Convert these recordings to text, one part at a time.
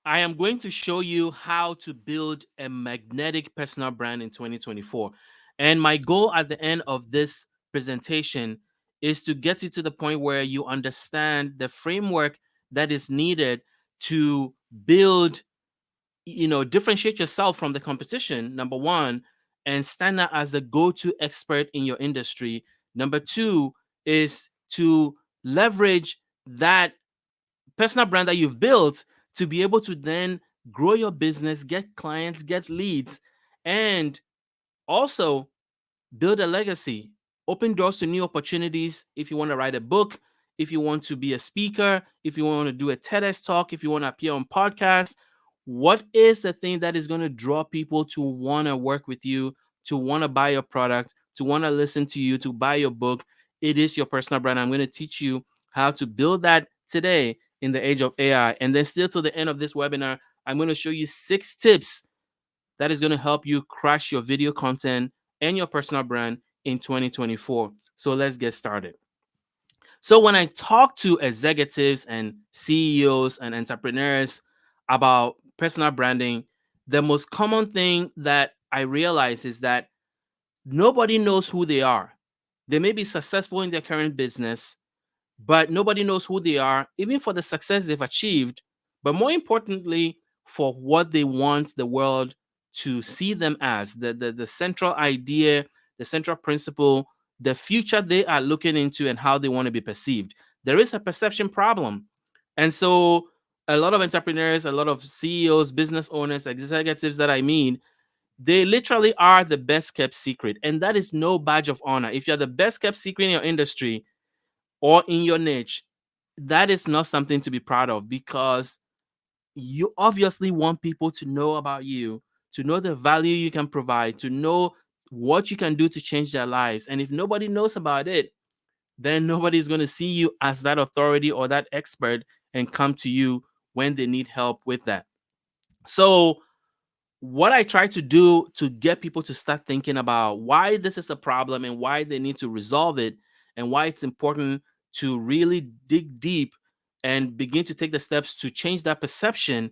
I am going to show you how to build a magnetic personal brand in 2024. And my goal at the end of this presentation is to get you to the point where you understand the framework that is needed to build, differentiate yourself from the competition, number one, and stand out as the go-to expert in your industry. Number two is to leverage that personal brand that you've built to be able to then grow your business, get clients, get leads, and also build a legacy, open doors to new opportunities. If you want to write a book, if you want to be a speaker, if you want to do a TEDx talk, if you want to appear on podcasts, what is the thing that is going to draw people to want to work with you, to want to buy your product, to want to listen to you, to buy your book? It is your personal brand. I'm going to teach you how to build that today in the age of AI. And then still to the end of this webinar, I'm going to show you 6 tips that is going to help you crush your video content and your personal brand in 2024. So let's get started. So when I talk to executives and CEOs and entrepreneurs about personal branding, the most common thing that I realize is that nobody knows who they are. They may be successful in their current business, but nobody knows who they are, even for the success they've achieved, but more importantly, for what they want the world to see them as the central idea, the central principle, the future they are looking into, and how they want to be perceived. There is a perception problem. And so, a lot of entrepreneurs, a lot of CEOs, business owners, executives that I meet, they literally are the best kept secret. And that is no badge of honor. If you're the best kept secret in your industry, or in your niche, that is not something to be proud of, because you obviously want people to know about you, to know the value you can provide, to know what you can do to change their lives. And if nobody knows about it, then nobody's going to see you as that authority or that expert and come to you when they need help with that. So, what I try to do to get people to start thinking about why this is a problem and why they need to resolve it, and why it's important to really dig deep and begin to take the steps to change that perception,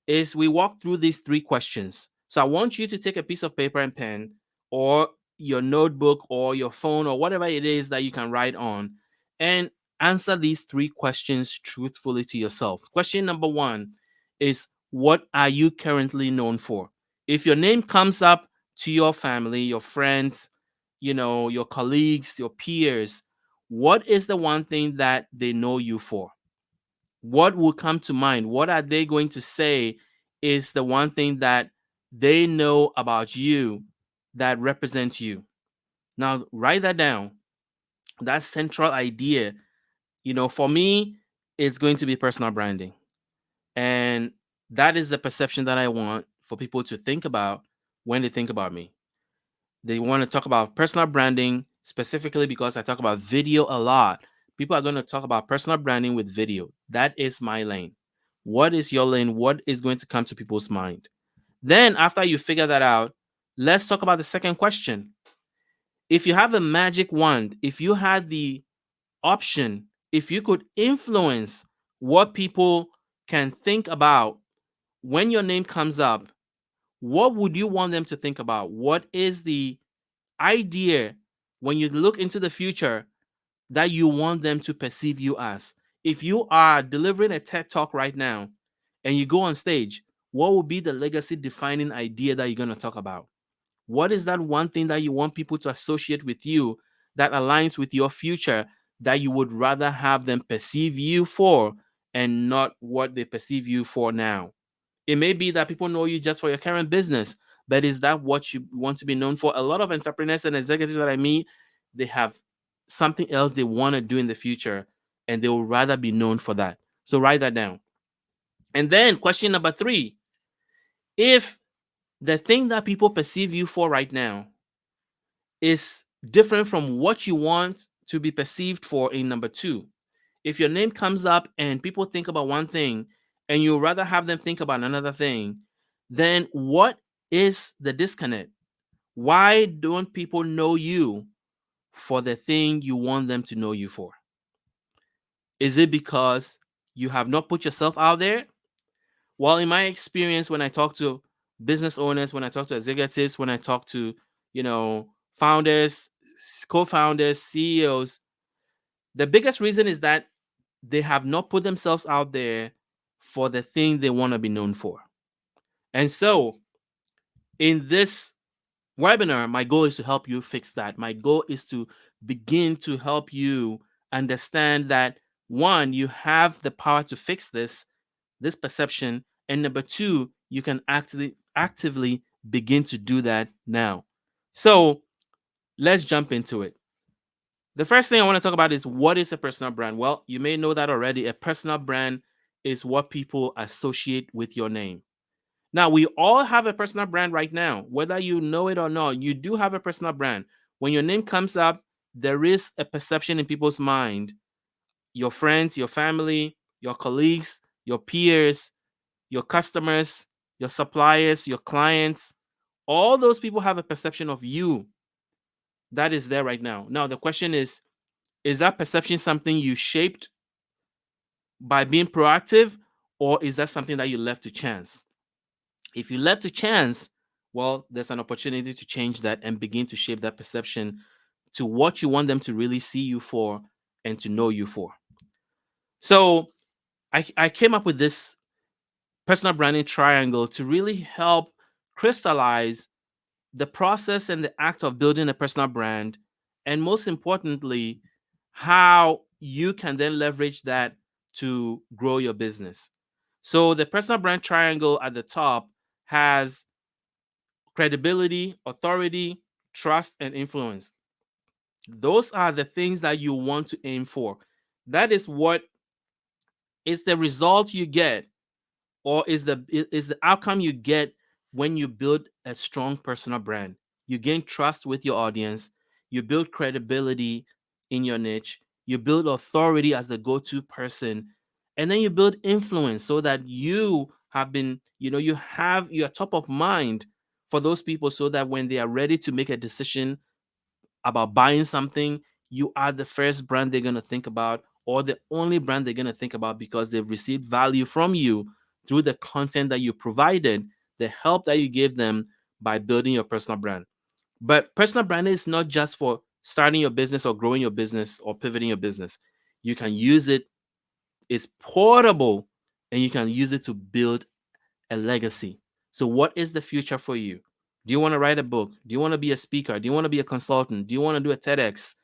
is we walk through these 3 questions. So I want you to take a piece of paper and pen, or your notebook or your phone or whatever it is that you can write on, and answer these 3 questions truthfully to yourself. Question number 1 is, what are you currently known for? If your name comes up to your family, your friends, your colleagues, your peers, what is the one thing that they know you for? What will come to mind? What are they going to say is the one thing that they know about you that represents you? Now, write that down. That central idea, for me, it's going to be personal branding. And that is the perception that I want for people to think about when they think about me. They want to talk about personal branding specifically because I talk about video a lot. People are going to talk about personal branding with video. That is my lane. What is your lane? What is going to come to people's mind? Then, after you figure that out, let's talk about the second question. If you have a magic wand, if you had the option, if you could influence what people can think about when your name comes up, what would you want them to think about? What is the idea when you look into the future that you want them to perceive you as? If you are delivering a TED talk right now and you go on stage, what will be the legacy defining idea that you're going to talk about? What is that one thing that you want people to associate with you that aligns with your future, that you would rather have them perceive you for, and not what they perceive you for now? It may be that people know you just for your current business, but is that what you want to be known for? A lot of entrepreneurs and executives that I meet, they have something else they want to do in the future, and they will rather be known for that. So write that down. And then question number 3, if the thing that people perceive you for right now is different from what you want to be perceived for in number 2, if your name comes up and people think about one thing and you rather have them think about another thing, then what is the disconnect? Why don't people know you for the thing you want them to know you for? Is it because you have not put yourself out there? Well, in my experience, when I talk to business owners, when I talk to executives, when I talk to, you know, founders, co-founders, CEOs, the biggest reason is that they have not put themselves out there for the thing they want to be known for. And so, in this webinar, my goal is to help you fix that. My goal is to begin to help you understand that one, you have the power to fix this perception, and number two, you can actively begin to do that now. So, let's jump into it. The first thing I want to talk about is, what is a personal brand? Well, you may know that already. A personal brand is what people associate with your name. Now, we all have a personal brand right now, whether you know it or not. You do have a personal brand. When your name comes up, there is a perception in people's mind. Your friends, your family, your colleagues, your peers, your customers, your suppliers, your clients, all those people have a perception of you that is there right now. Now, the question is that perception something you shaped by being proactive, or is that something that you left to chance? If you left to chance, well, there's an opportunity to change that and begin to shape that perception to what you want them to really see you for and to know you for. So I came up with this personal branding triangle to really help crystallize the process and the act of building a personal brand, and most importantly, how you can then leverage that to grow your business. So the personal brand triangle at the top has credibility, authority, trust, and influence. Those are the things that you want to aim for. That is what is the result you get, or is the outcome you get when you build a strong personal brand. You gain trust with your audience, you build credibility in your niche, you build authority as the go-to person, and then you build influence so that you have been, you're top of mind for those people, so that when they are ready to make a decision about buying something, you are the first brand they're going to think about, or the only brand they're going to think about, because they've received value from you through the content that you provided, the help that you gave them by building your personal brand. But personal branding is not just for starting your business or growing your business or pivoting your business. You can use it, it's portable, and you can use it to build a legacy. So, what is the future for you? Do you want to write a book? Do you want to be a speaker? Do you want to be a consultant? Do you want to do a TEDx?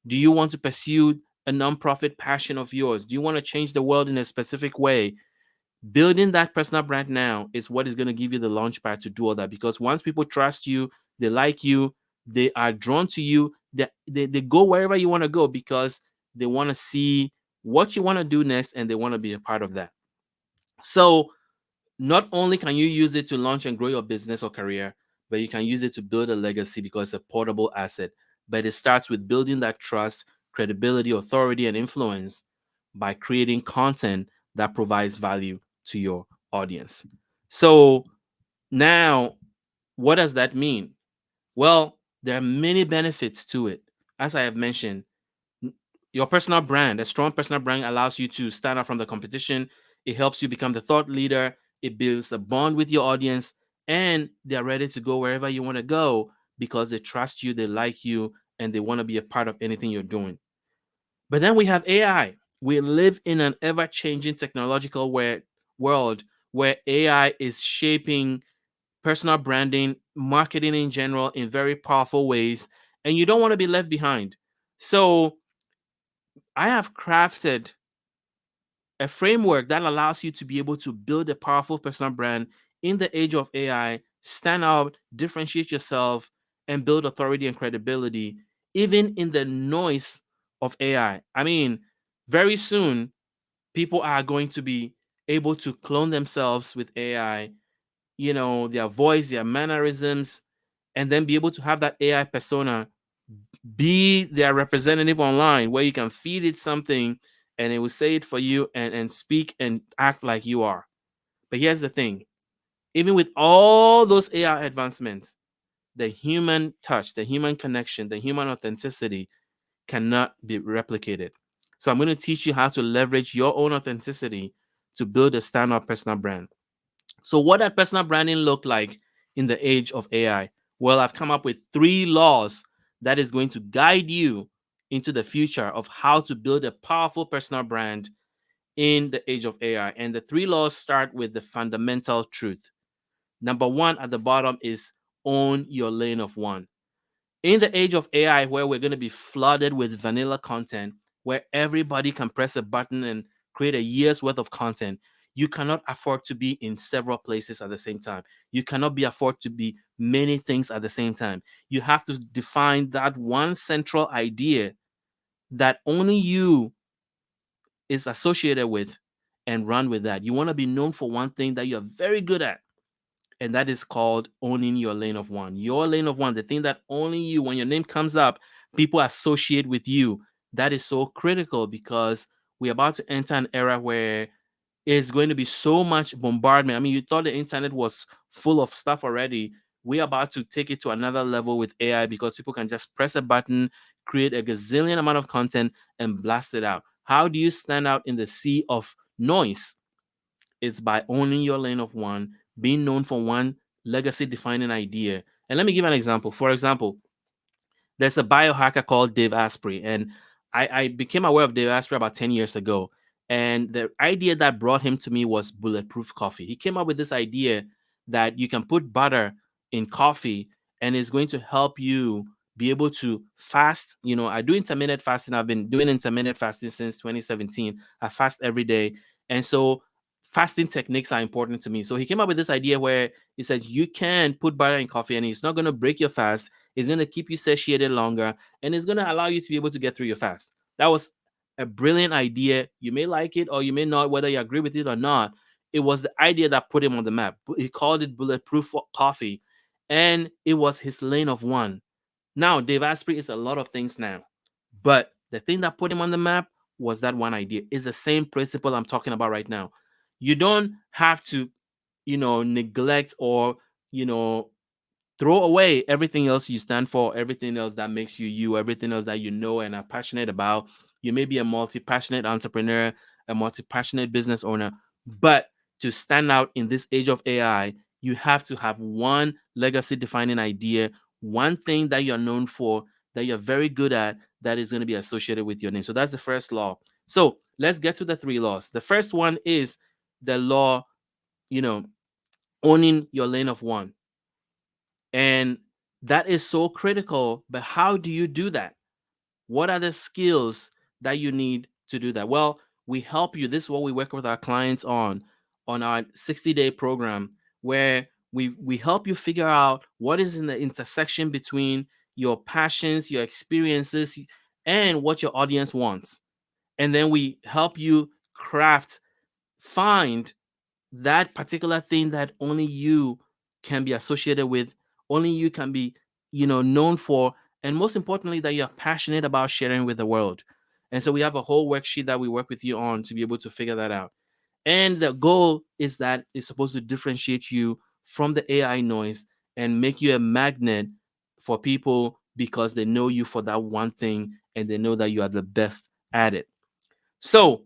Do you want to pursue a nonprofit passion of yours? Do you want to change the world in a specific way? Building that personal brand now is what is going to give you the launch pad to do all that. Because once people trust you, they like you, they are drawn to you, they go wherever you want to go, because they want to see what you want to do next, and they want to be a part of that. So, not only can you use it to launch and grow your business or career, but you can use it to build a legacy, because it's a portable asset. But it starts with building that trust, credibility, authority, and influence by creating content that provides value to your audience. So now, what does that mean? Well, there are many benefits to it. As I have mentioned, your personal brand, a strong personal brand, allows you to stand out from the competition. It helps you become the thought leader. It builds a bond with your audience, and they're ready to go wherever you want to go, because they trust you, they like you, and they want to be a part of anything you're doing. But then we have AI. We live in an ever changing technological world where AI is shaping personal branding, marketing in general, in very powerful ways, and you don't want to be left behind. So, I have crafted a framework that allows you to be able to build a powerful personal brand in the age of AI, stand out, differentiate yourself, and build authority and credibility, even in the noise of AI. I mean, very soon, people are going to be able to clone themselves with AI, their voice, their mannerisms, and then be able to have that AI persona be their representative online, where you can feed it something and it will say it for you, and speak and act like you are. But here's the thing, even with all those AI advancements, the human touch, the human connection, the human authenticity cannot be replicated. So I'm going to teach you how to leverage your own authenticity to build a standout personal brand. So, what does personal branding look like in the age of AI? Well, I've come up with 3 laws that is going to guide you into the future of how to build a powerful personal brand in the age of AI. And the 3 laws start with the fundamental truth. Number one at the bottom is own your lane of one. In the age of AI, where we're going to be flooded with vanilla content, where everybody can press a button and create a year's worth of content, you cannot afford to be in several places at the same time. You cannot be afford to be many things at the same time. You have to define that one central idea that only you is associated with and run with that. You want to be known for one thing that you're very good at, and that is called owning your lane of one. Your lane of one, the thing that only you, when your name comes up, people associate with you. That is so critical because we're about to enter an era where it's going to be so much bombardment. I mean, you thought the internet was full of stuff already. We're about to take it to another level with AI because people can just press a button, create a gazillion amount of content, and blast it out. How do you stand out in the sea of noise? It's by owning your lane of one, being known for one legacy defining idea. And let me give an example. For example, there's a biohacker called Dave Asprey, and I became aware of Dave Asprey about 10 years ago. And the idea that brought him to me was bulletproof coffee. He came up with this idea that you can put butter in coffee and it's going to help you be able to fast. You know, I do intermittent fasting. I've been doing intermittent fasting since 2017. I fast every day. And so fasting techniques are important to me. So he came up with this idea where he says you can put butter in coffee and it's not going to break your fast. It's going to keep you satiated longer and it's going to allow you to be able to get through your fast. That was a brilliant idea. You may like it or you may not, whether you agree with it or not. It was the idea that put him on the map. He called it bulletproof coffee, and it was his lane of one. Now, Dave Asprey is a lot of things now, but the thing that put him on the map was that one idea. It's the same principle I'm talking about right now. You don't have to, neglect or, you know, throw away everything else you stand for, everything else that makes you you, everything else that you know and are passionate about. You may be a multi-passionate entrepreneur, a multi-passionate business owner, but to stand out in this age of AI, you have to have one legacy defining idea, one thing that you're known for, that you're very good at, that is going to be associated with your name. So that's the first law. So let's get to the 3 laws. The first one is the law, you know, owning your lane of one. And that is so critical. But how do you do that? What are the skills that you need to do that? Well, we help you. This is what we work with our clients on our 60-day program, where we help you figure out what is in the intersection between your passions, your experiences, and what your audience wants. And then we help you find that particular thing that only you can be associated with, only you can be, known for, and most importantly, that you're passionate about sharing with the world. And so we have a whole worksheet that we work with you on to be able to figure that out. And the goal is that it's supposed to differentiate you from the AI noise and make you a magnet for people because they know you for that one thing and they know that you are the best at it. So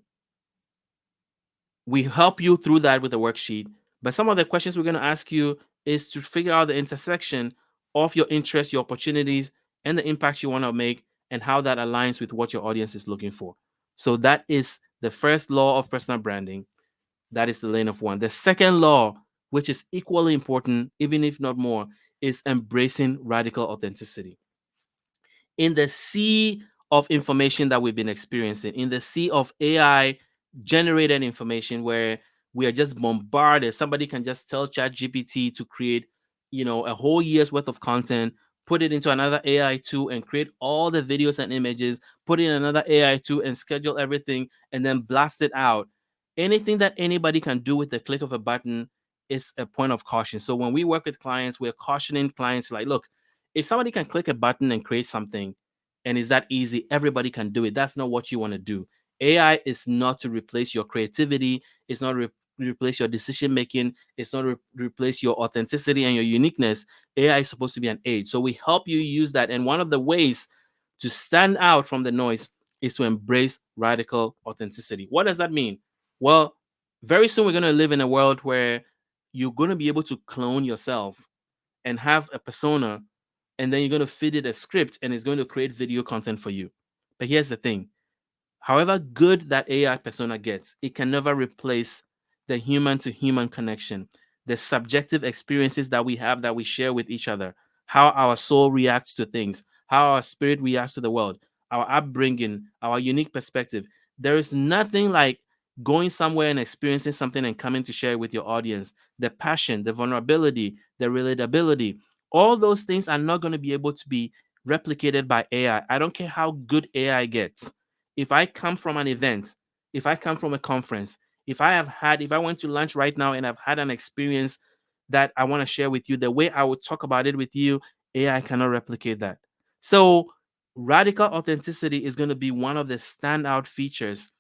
we help you through that with a worksheet. But some of the questions we're going to ask you is to figure out the intersection of your interests, your opportunities, and the impact you want to make, and how that aligns with what your audience is looking for. So that is the first law of personal branding. That is the lane of one. The second law, which is equally important, even if not more, is embracing radical authenticity. In the sea of information that we've been experiencing, in the sea of AI generated information where we are just bombarded, somebody can just tell ChatGPT to create, a whole year's worth of content, put it into another AI tool and create all the videos and images, put it in another AI tool and schedule everything and then blast it out. Anything that anybody can do with the click of a button is a point of caution. So when we work with clients, we're cautioning clients like, look, if somebody can click a button and create something and it's that easy, everybody can do it. That's not what you want to do. AI is not to replace your creativity. It's not replace your decision making. It's not replace your authenticity and your uniqueness. AI is supposed to be an aid. So we help you use that. And one of the ways to stand out from the noise is to embrace radical authenticity. What does that mean? Well, very soon we're going to live in a world where you're going to be able to clone yourself and have a persona, and then you're going to feed it a script and it's going to create video content for you. But here's the thing: however good that AI persona gets, it can never replace the human to human connection, the subjective experiences that we have, that we share with each other, how our soul reacts to things, how our spirit reacts to the world, our upbringing, our unique perspective. There is nothing like going somewhere and experiencing something and coming to share it with your audience. The passion, the vulnerability, the relatability, all those things are not going to be able to be replicated by AI. I don't care how good AI gets. If I come from an event, if I come from a conference, if I went to lunch right now and I've had an experience that I want to share with you, the way I would talk about it with you, AI cannot replicate that. So radical authenticity is going to be one of the standout features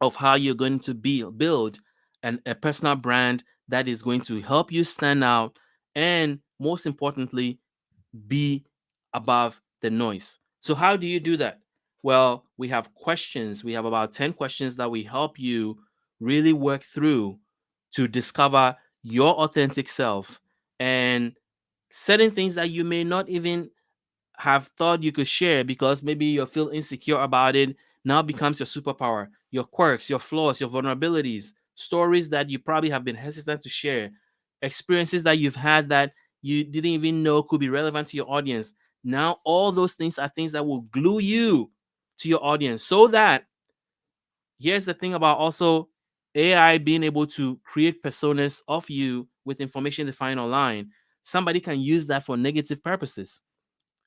of how you're going to build a personal brand that is going to help you stand out, and most importantly, be above the noise. So, how do you do that? Well, we have questions. We have about 10 questions that we help you really work through to discover your authentic self, and certain things that you may not even have thought you could share because maybe you feel insecure about it now becomes your superpower. Your quirks, your flaws, your vulnerabilities, stories that you probably have been hesitant to share, experiences that you've had that you didn't even know could be relevant to your audience. Now all those things are things that will glue you to your audience. So that, here's the thing about also AI being able to create personas of you with information defined online, somebody can use that for negative purposes.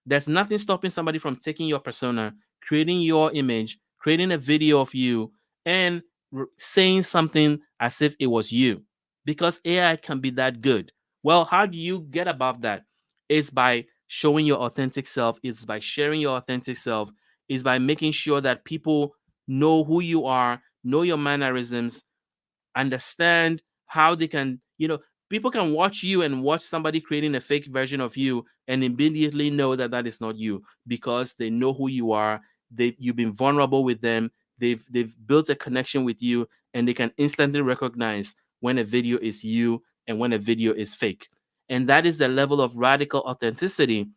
There's nothing stopping somebody from taking your persona, creating your image, creating a video of you, and saying something as if it was you, because AI can be that good. Well, how do you get above that? It's by showing your authentic self, it's by sharing your authentic self, it's by making sure that people know who you are, know your mannerisms, understand how they can, people can watch you and watch somebody creating a fake version of you and immediately know that that is not you, because they know who you are. You've been vulnerable with them. They've built a connection with you, and they can instantly recognize when a video is you and when a video is fake. And that is the level of radical authenticity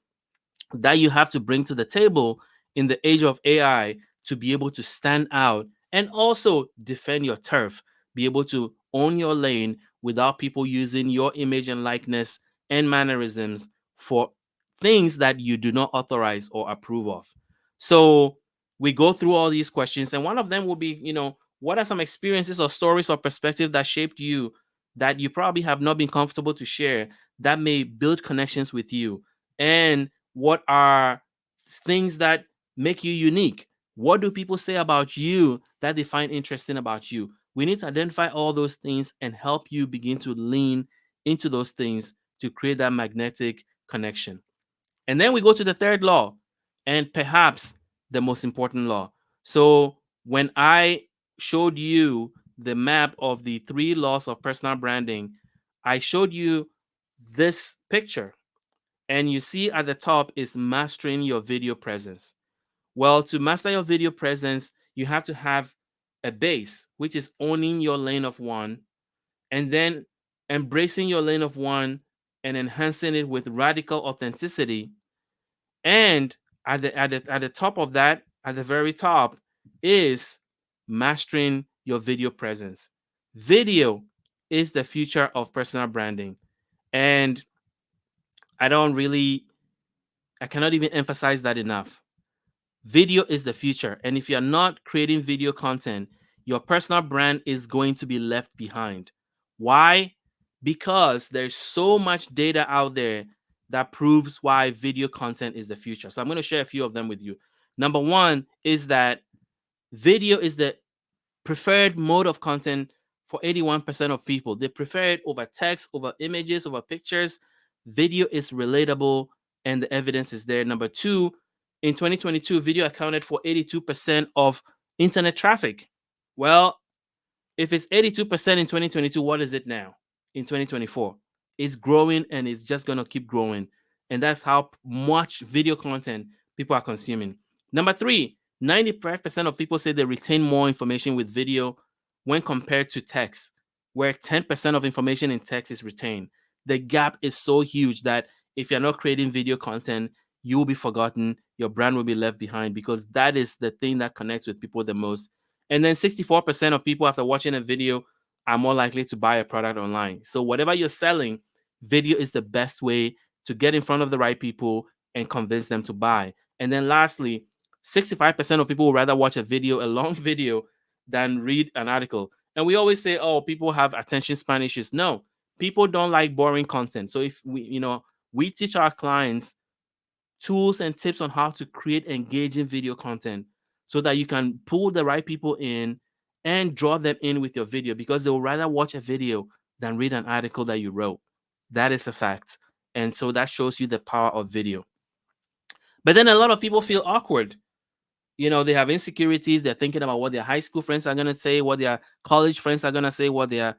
that you have to bring to the table in the age of AI to be able to stand out and also defend your turf, be able to own your lane without people using your image and likeness and mannerisms for things that you do not authorize or approve of. So we go through all these questions, and one of them will be, what are some experiences or stories or perspectives that shaped you that you probably have not been comfortable to share, that may build connections with you? And what are things that make you unique? What do people say about you that they find interesting about you? We need to identify all those things and help you begin to lean into those things to create that magnetic connection. And then we go to the third law, and perhaps the most important law. So, when I showed you the map of the three laws of personal branding, I showed you this picture, and you see at the top is mastering your video presence. Well, to master your video presence, you have to have a base, which is owning your lane of one, and then embracing your lane of one and enhancing it with radical authenticity. And at the top of that, at the very top, is mastering your video presence. Video is the future of personal branding. And I don't really I cannot even emphasize that enough. Video is the future. And if you're not creating video content, your personal brand is going to be left behind. Why? Because there's so much data out there that proves why video content is the future. So I'm going to share a few of them with you. Number one is that video is the preferred mode of content for 81% of people. They prefer it over text, over images, over pictures. Video is relatable, and the evidence is there. Number two, in 2022, video accounted for 82% of internet traffic. Well, if it's 82% in 2022, what is it now in 2024? It's growing, and it's just going to keep growing. And that's how much video content people are consuming. Number three, 95% of people say they retain more information with video when compared to text. where 10% of information in text is retained. The gap is so huge that if you're not creating video content, you will be forgotten. Your brand will be left behind because that is the thing that connects with people the most. And then 64% of people, after watching a video, are more likely to buy a product online. So, whatever you're selling, video is the best way to get in front of the right people and convince them to buy. And then, lastly, 65% of people would rather watch a video, a long video, than read an article. And we always say, oh, people have attention span issues. No, people don't like boring content. So if we teach our clients tools and tips on how to create engaging video content so that you can pull the right people in and draw them in with your video because they will rather watch a video than read an article that you wrote. That is a fact. And so that shows you the power of video. But then a lot of people feel awkward. They have insecurities. They're thinking about what their high school friends are going to say, what their college friends are going to say, what their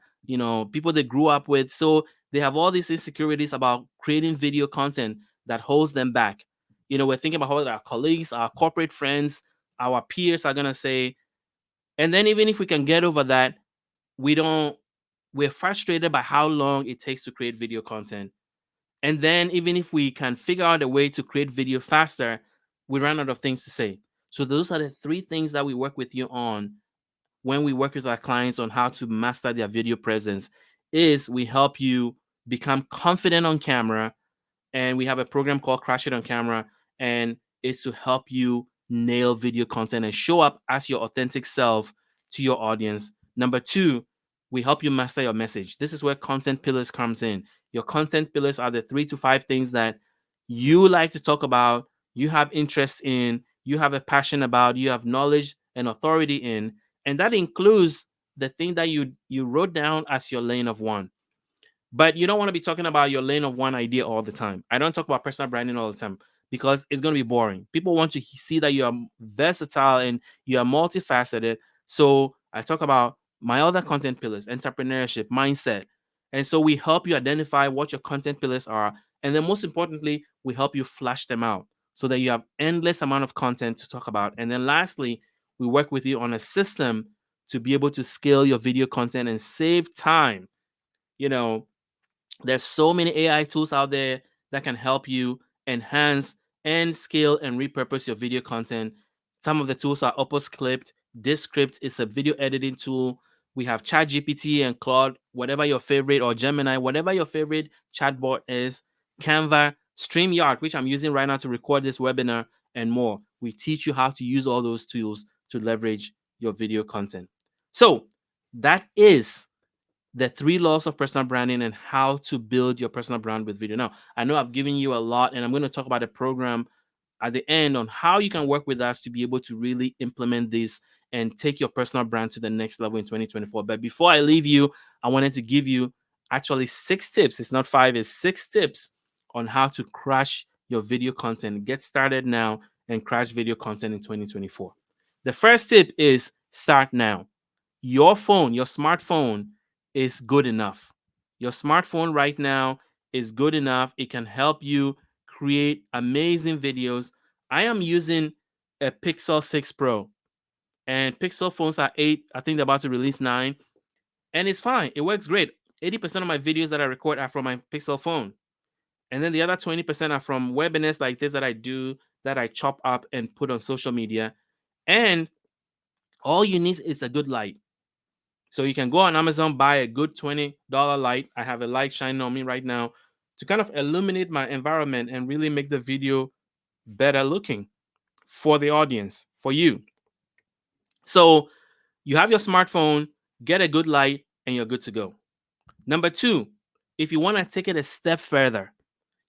people they grew up with. So they have all these insecurities about creating video content that holds them back. We're thinking about what our colleagues, our corporate friends, our peers are going to say. And then even if we can get over that, we don't we're frustrated by how long it takes to create video content. And then even if we can figure out a way to create video faster, we run out of things to say. So those are the three things that we work with you on when we work with our clients on how to master their video presence. Is we help you become confident on camera, and we have a program called Crash It on Camera, and it's to help you nail video content and show up as your authentic self to your audience. Number two, we help you master your message. This is where content pillars comes in. Your content pillars are the 3 to 5 things that you like to talk about, you have interest in, you have a passion about, you have knowledge and authority in, and that includes the thing that you wrote down as your lane of one. But you don't want to be talking about your lane of one idea all the time. I don't talk about personal branding all the time because it's going to be boring. People want to see that you are versatile and you are multifaceted. So I talk about my other content pillars: entrepreneurship, mindset. And so we help you identify what your content pillars are. And then most importantly, we help you flash them out so that you have endless amount of content to talk about. And then lastly, we work with you on a system to be able to scale your video content and save time. You know, there's so many AI tools out there that can help you enhance and scale and repurpose your video content. Some of the tools are Opus Clipped, Descript is a video editing tool. We have ChatGPT and Claude, whatever your favorite, or Gemini, whatever your favorite chatbot is. Canva, StreamYard, which I'm using right now to record this webinar, and more. We teach you how to use all those tools to leverage your video content. So that is the 3 laws of personal branding and how to build your personal brand with video. Now, I know I've given you a lot, and I'm going to talk about a program at the end on how you can work with us to be able to really implement this and take your personal brand to the next level in 2024. But before I leave you, I wanted to give you actually 6 tips. It's not 5, it's 6 tips on how to crash your video content. Get started now and crash video content in 2024. The first tip is start now. Your phone, your smartphone is good enough. Your smartphone right now is good enough. It can help you create amazing videos. I am using a Pixel 6 Pro, and Pixel phones are 8. I think they're about to release 9, and it's fine. It works great. 80% of my videos that I record are from my Pixel phone. And then the other 20% are from webinars like this that I do, that I chop up and put on social media. And all you need is a good light. So you can go on Amazon, buy a good $20 light. I have a light shining on me right now to kind of illuminate my environment and really make the video better looking for the audience, for you. So you have your smartphone, get a good light, and you're good to go. Number 2, if you want to take it a step further,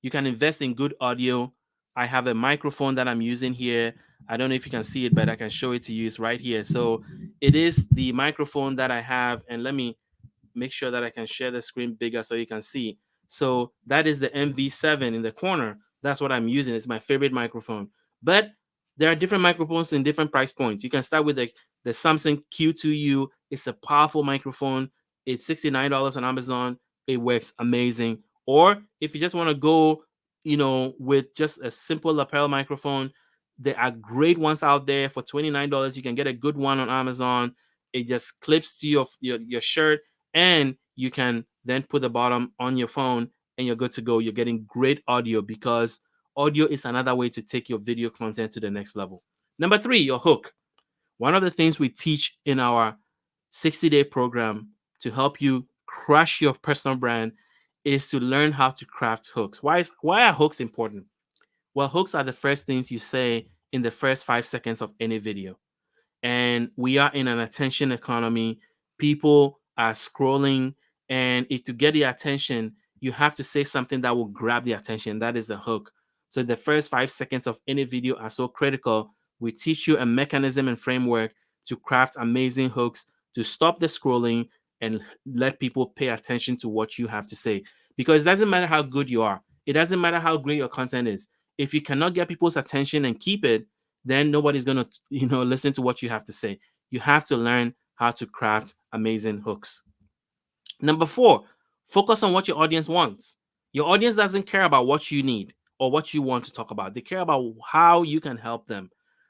you can invest in good audio. I have a microphone that I'm using here. I don't know if you can see it, but I can show it to you. It's right here. So it is the microphone that I have. And let me make sure that I can share the screen bigger so you can see. So that is the MV7 in the corner. That's what I'm using. It's my favorite microphone. But there are different microphones in different price points. You can start with the Samsung Q2U. It's a powerful microphone. It's $69 on Amazon. It works amazing. Or if you just want to go, with just a simple lapel microphone, there are great ones out there for $29. You can get a good one on Amazon. It just clips to your shirt, and you can then put the bottom on your phone and you're good to go. You're getting great audio because audio is another way to take your video content to the next level. Number three, your hook. One of the things we teach in our 60-day program to help you crush your personal brand is to learn how to craft hooks. Why are hooks important? Well, hooks are the first things you say in the first 5 seconds of any video, and we are in an attention economy. People are scrolling, and if to get the attention, you have to say something that will grab the attention. That is the hook. So the first 5 seconds of any video are so critical. We teach you a mechanism and framework to craft amazing hooks to stop the scrolling and let people pay attention to what you have to say. Because it doesn't matter how good you are, it doesn't matter how great your content is. If you cannot get people's attention and keep it, then nobody's going to listen to what you have to say. You have to learn how to craft amazing hooks. Number four, focus on what your audience wants. Your audience doesn't care about what you need or what you want to talk about. They care about how you can help them.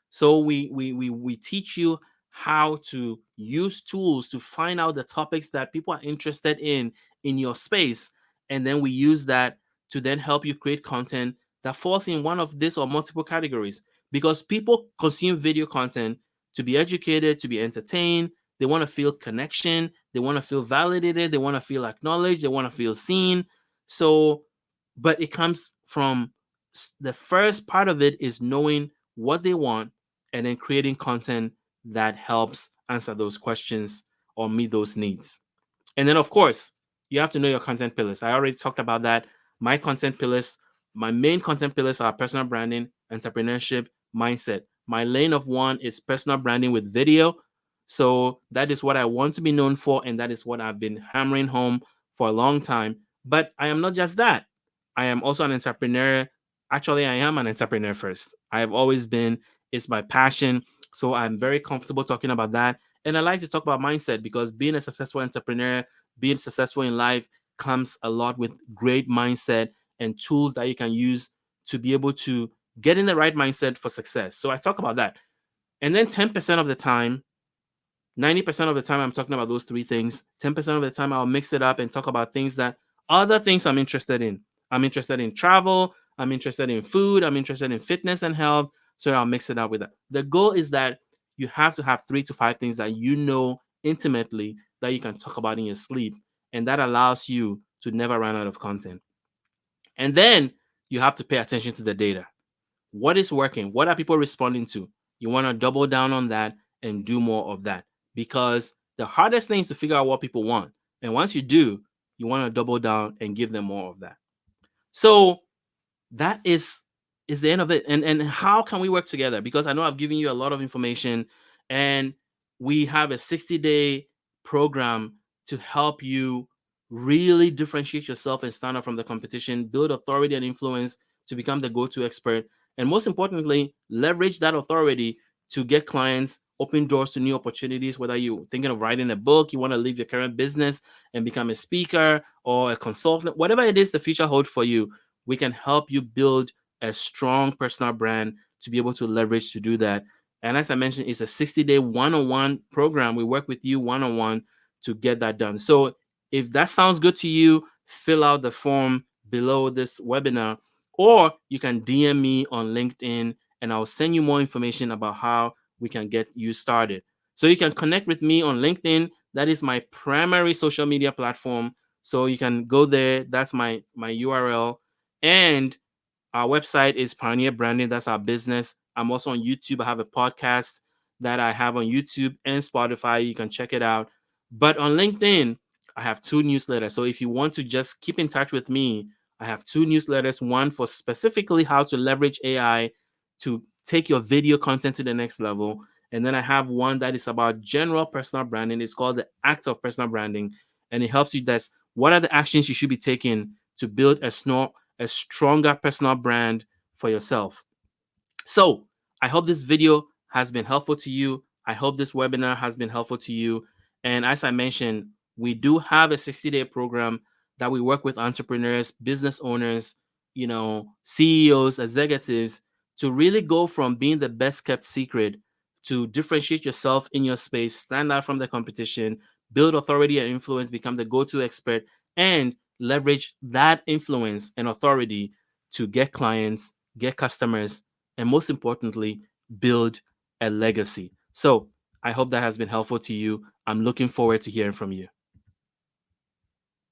So we teach you how to use tools to find out the topics that people are interested in your space, and then we use that to then help you create content that falls in one of this or multiple categories. Because people consume video content to be educated, to be entertained, they want to feel connection. They want to feel validated. They want to feel acknowledged. They want to feel seen. So, but it comes from the first part of it is knowing what they want and then creating content that helps answer those questions or meet those needs. And then, of course, you have to know your content pillars. I already talked about that. My content pillars, my main content pillars are personal branding, entrepreneurship, mindset. My lane of one is personal branding with video. So that is what I want to be known for, and that is what I've been hammering home for a long time. But I am not just that. I am also an entrepreneur. Actually, I am an entrepreneur first. I have always been. It's my passion. So I'm very comfortable talking about that. And I like to talk about mindset because being a successful entrepreneur, being successful in life comes a lot with great mindset and tools that you can use to be able to get in the right mindset for success. So I talk about that. And then 10% of the time, 90% of the time, I'm talking about those three things. 10% of the time, I'll mix it up and talk about things that other things I'm interested in. I'm interested in travel. I'm interested in food. I'm interested in fitness and health. So I'll mix it up with that. The goal is that you have to have 3 to 5 things that you know intimately that you can talk about in your sleep. And that allows you to never run out of content. And then you have to pay attention to the data. What is working? What are people responding to? You want to double down on that and do more of that because the hardest thing is to figure out what people want. And once you do, you want to double down and give them more of that. So that is the end of it. And how can we work together? Because I know I've given you a lot of information, and we have a 60-day program to help you really differentiate yourself and stand out from the competition, build authority and influence to become the go-to expert, and most importantly, leverage that authority to get clients, open doors to new opportunities. Whether you're thinking of writing a book, you want to leave your current business and become a speaker or a consultant, whatever it is the future holds for you, we can help you build a strong personal brand to be able to leverage to do that. And as I mentioned, it's a 60-day one-on-one program. We work with you one-on-one to get that done. So if that sounds good to you, fill out the form below this webinar, or you can DM me on LinkedIn and I'll send you more information about how we can get you started. So you can connect with me on LinkedIn. That is my primary social media platform. So you can go there. That's my URL. And our website is Pioneer Branding. That's our business. I'm also on YouTube. I have a podcast that I have on YouTube and Spotify. You can check it out. But on LinkedIn, I have 2 newsletters. So if you want to just keep in touch with me, I have 2 newsletters. One for specifically how to leverage AI to take your video content to the next level. And then I have one that is about general personal branding. It's called the Act of Personal Branding. And it helps you. That's what are the actions you should be taking to build a stronger personal brand for yourself. So I hope this video has been helpful to you. I hope this webinar has been helpful to you. And as I mentioned, we do have a 60-day program that we work with entrepreneurs, business owners, CEOs, executives to really go from being the best kept secret to differentiate yourself in your space, stand out from the competition, build authority and influence, become the go to expert, and leverage that influence and authority to get clients, get customers, and most importantly, build a legacy. So I hope that has been helpful to you. I'm looking forward to hearing from you.